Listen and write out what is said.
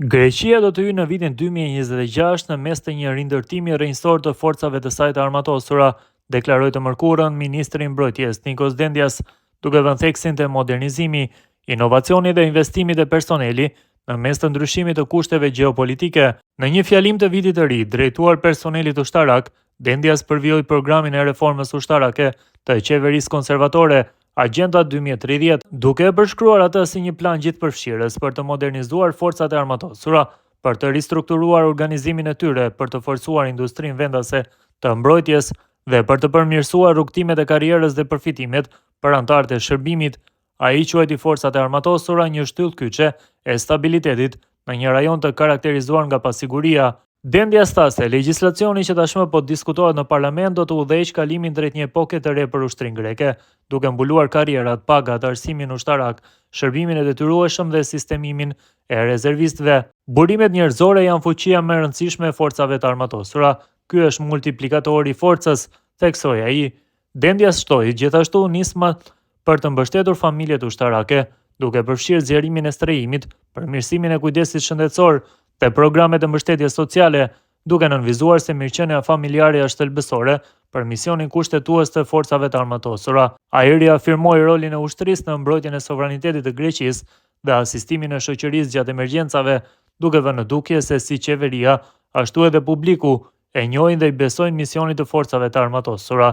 Greqia do të hyjë në vitin 2026 në mes të një rindërtimi rinjsor të forcave të saj të armatosura, deklaroi të mërkurën ministri i mbrojtjes Nikos Dendias, duke vënë theksin te modernizimi, inovacioni dhe investimit e personeli në mes të ndryshimit të kushteve gjeopolitike. Në një fjalim të vitit të ri drejtuar personelit ushtarak, Dendias përvijoi programin e reformës ushtarake të qeverisë konservatore, Agenda 2030, duke e përshkruar atë si një plan gjithëpërfshirës për të modernizuar forcat e armatosura, për të ristrukturuar organizimin e tyre, për të forcuar industrinë vendase të mbrojtjes dhe për të përmirësuar rrugtimet e karrierës dhe përfitimet për anëtarët e shërbimit. Ai quajti forcat e armatosura një shtyllë kyçe e stabilitetit në një rajon të karakterizuar nga pasiguria. Dendias tha se legjislacioni që tashmë po diskutohet në parlament do të udhëheqë kalimin drejt një epoke të re për ushtrinë greke, duke mbuluar karrierat, pagat, arsimin ushtarak, shërbimin e detyrueshëm dhe sistemimin e rezervistëve. Burimet njerëzore janë fuqia më e rëndësishme e forcave të armatosura. Ky është multiplikatori i forcës, theksoi ai. Dendias shtoi gjithashtu nismat për të mbështetur familjet ushtarake, duke përfshirë zgjerimin e strehimit, përmirësimin e kujdesit shëndetësor dhe programet e mbështetjes sociale, duke nënvizuar se mirëqenia familjare është thelbësore për misionin kushtetues të forcave të armatosura. Ai riafirmoi rolin e ushtrisë në mbrojtjen e sovranitetit të Greqisë dhe asistimin e shoqërisë gjatë emergjencave, duke vënë në dukje se si qeveria, ashtu edhe publiku e njohin dhe i besojnë misionit të forcave të armatosura.